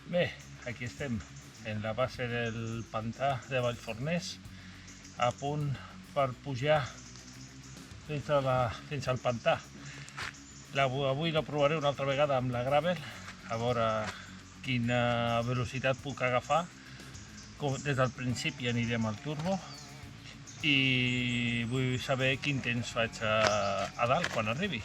Bé, aquí estem, en la base del pantà de Vallforners, a punt per pujar fins al pantà. Avui la provaré una altra vegada amb la gravel, a veure quina velocitat puc agafar. Des del principi anirem al turbo i vull saber quin temps faig a dalt quan arribi.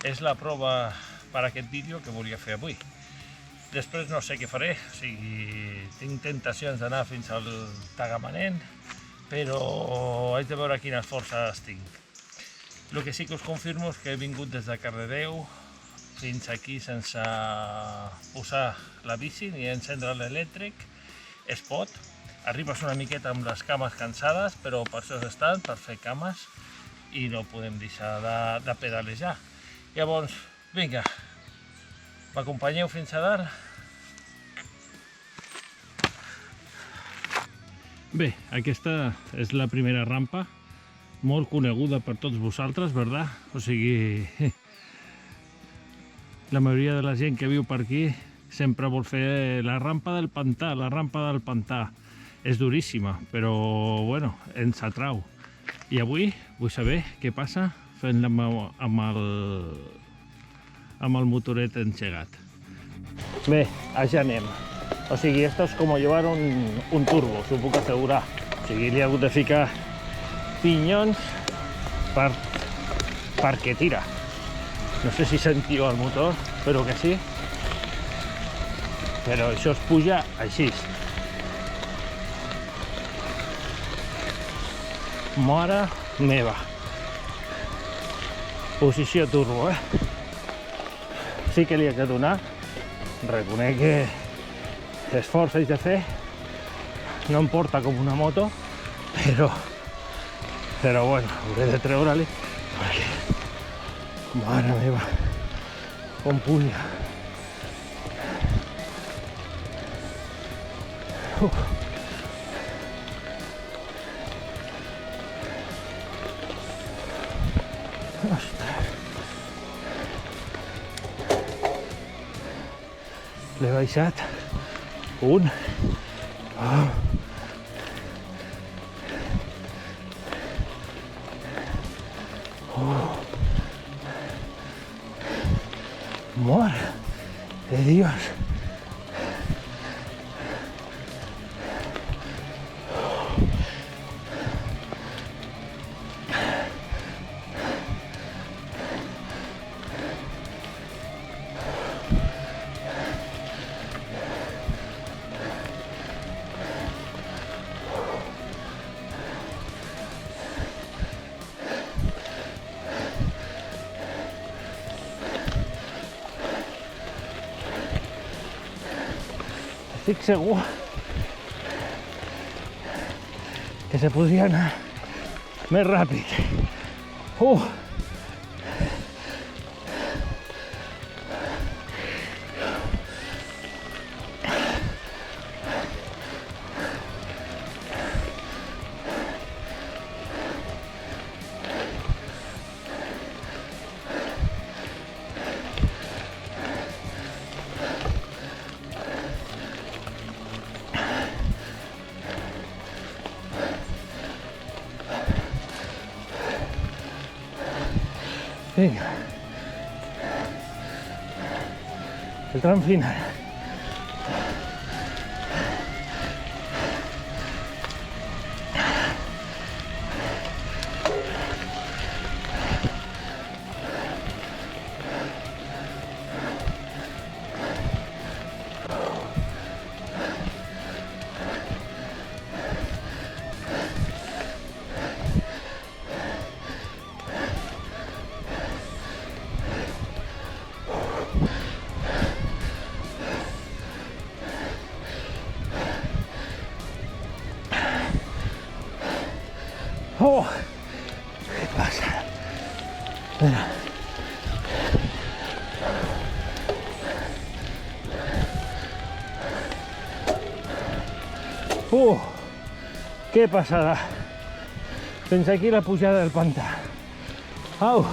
És la prova per a aquest vídeo que volia fer avui. Després no sé què faré, o sigui, tinc tentacions d'anar fins al Tagamanent, però haig de veure quines forces tinc. El que sí que us confirmo és que he vingut des de Cardedeu fins aquí sense posar la bici ni encendre l'elèctric. Es pot, arribes una miqueta amb les cames cansades, però per això estan, per fer cames, i no podem deixar de pedalejar. Llavors, vinga, m'acompanyeu fins a dalt? Bé, aquesta és la primera rampa, molt coneguda per tots vosaltres, verdad? O sigui, la majoria de la gent que viu per aquí sempre vol fer la rampa del pantà, la rampa del pantà. És duríssima, però bueno, ens atrau. I avui vull saber què passa fent-la amb el motoret engegat. Bé, allà anem. O sigui, esto és com llevar un turbo, s'ho puc assegurar. O sigui, li he hagut de ficar pinyons perquè tira. No sé si sentiu el motor, espero que sí. Però això es puja així. Mare meva. Posició turbo, Sí que li he de donar. Reconec que l'esforç haig de fer. No em porta com una moto, però bueno, hauré de treure-li perquè, mare meva, com puja. L'he baixat un. Mare de Dios. Estic segur que se podria anar més ràpid. Vinga, el tram final. ¿Qué pasa? Mira. ¡Qué pasada! Fins aquí la pujada del pantà. Au!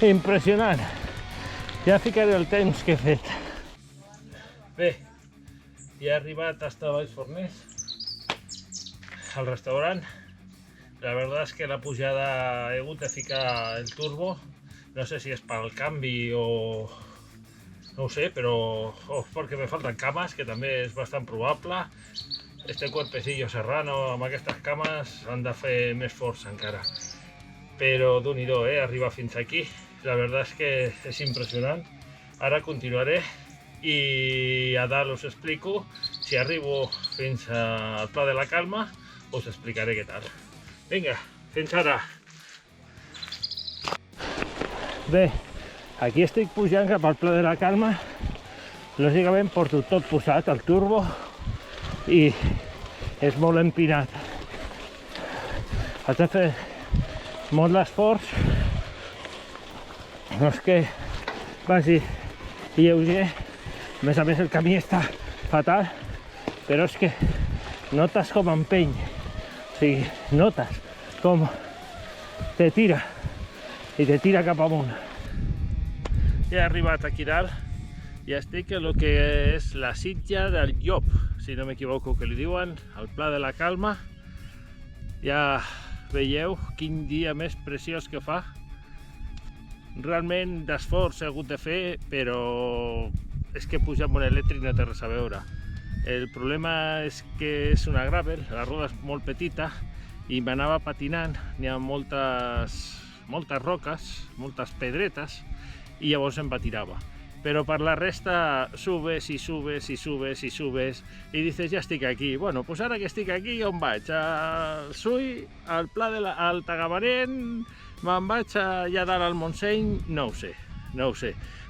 Impressionant! Ja ficaré el temps que he fet. Bé, I he arribat hasta Vallforners, al restaurant. La verdad es que la pujada he hagut de ficar el turbo. No sé si es para el canvi o... no ho sé, però perquè me falten cames, que també és bastant probable. Este cuerpecillo serrano amb aquestes cames han de fer més força encara. Però Déu-n'hi-do, arribar fins aquí. La verdad es que és impressionant. Ara continuaré i a dalt us explico. Si arribo fins al Pla de la Calma, us explicaré què tal. Vinga, fins ara! Bé, aquí estic pujant cap al Pla de la Calma. Lògicament porto tot posat, el turbo, i és molt empinat. Has de fer molt l'esforç. No és que vagi lleuger, a més el camí està fatal, però és que notes com empeny, o sigui, notes com te tira i te tira cap amunt. Ja he arribat aquí dalt, ja estic en el que és la Sitja del Llop, si no m'equivoco que li diuen, al Pla de la Calma. Ja veieu quin dia més preciós que fa. Realment d'esforç he hagut de fer, però és que pujar amb un elèctric no té res a veure. El problema és que és una gravel, la roda és molt petita i m'anava patinant, n'hi ha moltes roques, moltes pedretes, i llavors em patinava. Però per la resta subes i subes i subes i subes i dices, ja estic aquí. Bueno, doncs ara que estic aquí, on vaig? Al Sui, al Pla de la... al Tagamanent, me'n vaig allà dalt al Montseny? No ho sé. O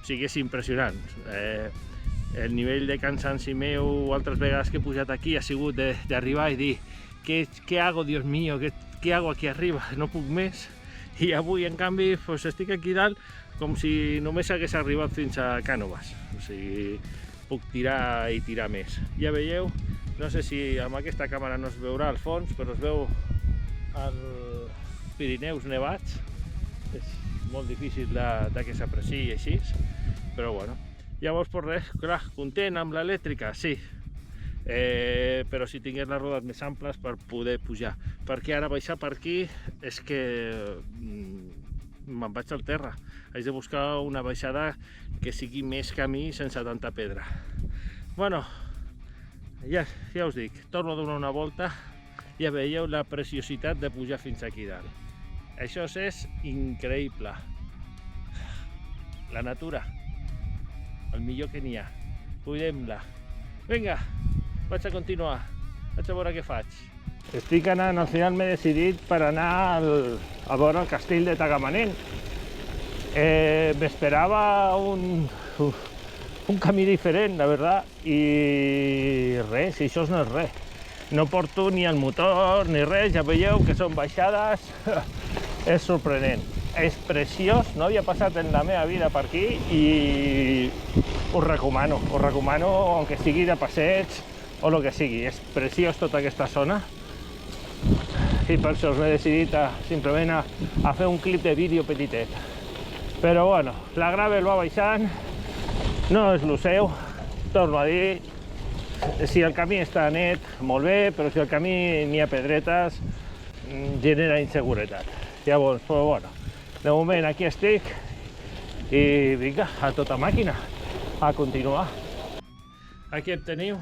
sigui, és impressionant. El nivell de cansanci meu, altres vegades que he pujat aquí, ha sigut d'arribar i dir ¿qué hago, Dios mío? ¿Qué hago aquí arriba? No puc més. I avui, en canvi, pues, estic aquí dalt com si només hagués arribat fins a Cànoves. O sigui, puc tirar i tirar més. Ja veieu, no sé si amb aquesta càmera no es veurà al fons, però es veu els Pirineus nevats. És molt difícil que s'apreciï així, però bueno. Llavors, per res, clar, content amb l'elèctrica, sí. Però si tingués les rodes més amples per poder pujar, perquè ara baixar per aquí és que me'n vaig al terra. Haig de buscar una baixada que sigui més camí sense tanta pedra. Bueno, ja us dic, torno a donar una volta. Ja veieu la preciositat de pujar fins aquí dalt. Això és increïble. La natura, el millor que n'hi ha. Cuidem-la. Vinga, vaig a continuar, vaig a veure què faig. Estic anant, al final m'he decidit per anar a veure el castell de Tagamanent. M'esperava un camí diferent, la veritat, i res, si això no és res. No porto ni el motor ni res, ja veieu que són baixades, és sorprenent. És preciós, no havia passat en la meva vida per aquí i us recomano, aunque sigui de passeig o el que sigui. És preciós tota aquesta zona i per això m'he decidit simplement a fer un clip de vídeo petitet. Però bueno, la gravel va baixant, no és lo seu, torno a dir, si el camí està net, molt bé, però si el camí n'hi ha pedretes, genera inseguretat. Llavors, però bueno, de moment aquí estic i vinga, a tota màquina, a continuar. Aquí em teniu,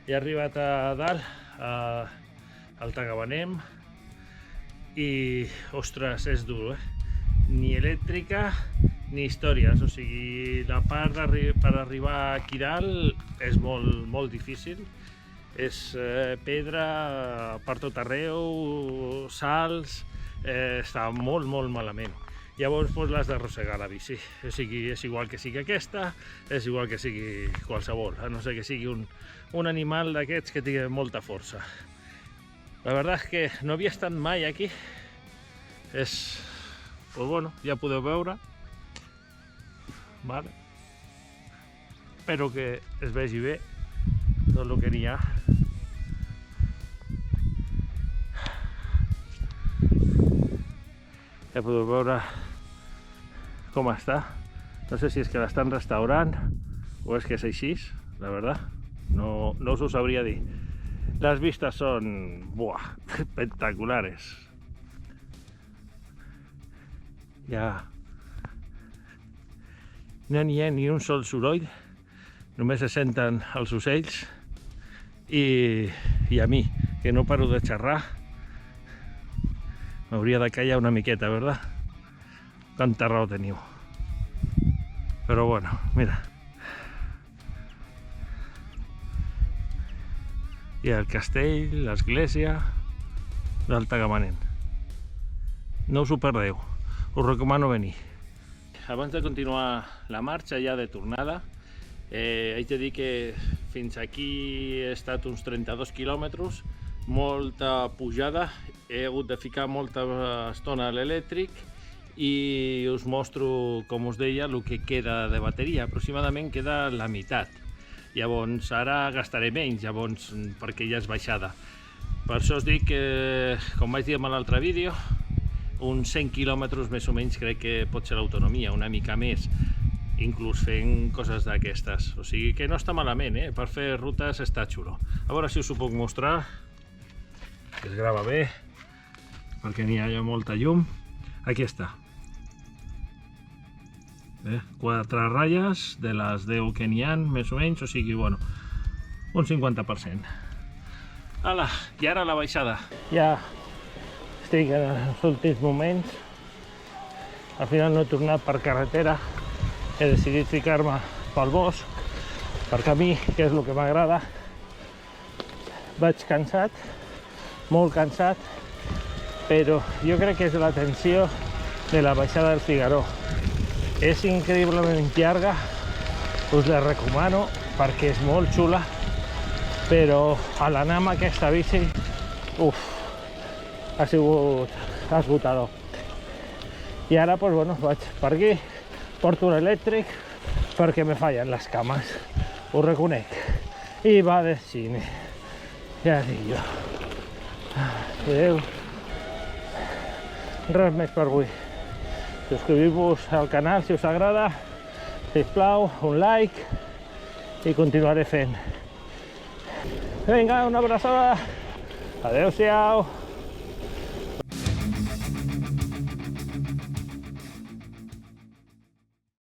he arribat a dalt, al Tagamanent, i ostres, és dur, ni elèctrica ni històries, o sigui, la part per arribar aquí dalt és molt difícil. És pedra per tot arreu, salts, està molt malament. Llavors l'has d'arrossegar la bici, o sigui, és igual que sigui aquesta, és igual que sigui qualsevol, a no ser que sigui un animal d'aquests que tingui molta força. La verdad es que no havia estat mai aquí, pues bueno, ja podeu veure, vale? Espero que es vegi bé tot el que n'hi ha. Ja podeu veure com està. No sé si és que l'estan restaurant o és que és així, la veritat. no us ho sabria dir. Las vistas son espectaculares. Ja no n'hi ha ni un sol soroll, només se senten els ocells i a mi, que no paro de xerrar, m'hauria de callar una miqueta, ¿verdad? Tanta raó teniu. Però bueno, mira. Hi ha el castell, l'església d'Altagamanen. No us ho perdeu, us recomano venir. Abans de continuar la marxa ja de tornada, haig de dir que fins aquí he estat uns 32 quilòmetres, molta pujada, he hagut de ficar molta estona a l'elèctric i us mostro, com us deia, el que queda de bateria. Aproximadament queda la meitat. Llavors ara gastaré menys, perquè ja és baixada. Per això us dic que, com vaig dir en l'altre vídeo, uns 100 quilòmetres més o menys crec que pot ser l'autonomia, una mica més, inclús fent coses d'aquestes. O sigui que no està malament, per fer rutes està xulo. A veure si us ho puc mostrar, que es grava bé, perquè n'hi ha molta llum. Aquí està. 4 ratlles de les 10 que n'hi ha, més o menys, o sigui, bueno, un 50%. Hala, i ara la baixada. Ja estic en els últims moments. Al final no he tornat per carretera, he decidit ficar-me pel bosc, per camí, que és el que m'agrada. Vaig cansat, molt cansat, però jo crec que és la tensió de la baixada del Figaró. És increïblement llarga, us la recomano perquè és molt xula, però a l'anar amb aquesta bici, ha sigut esgotador. I ara, doncs, bueno, vaig per aquí, porto l'elèctric perquè me fallen les cames, ho reconec. I va de cine, ja dic jo. Adéu. Res més per avui. Subscriviu-vos al canal si us agrada, sisplau, un like i continuaré fent. Vinga, una abraçada. Adéu-siau.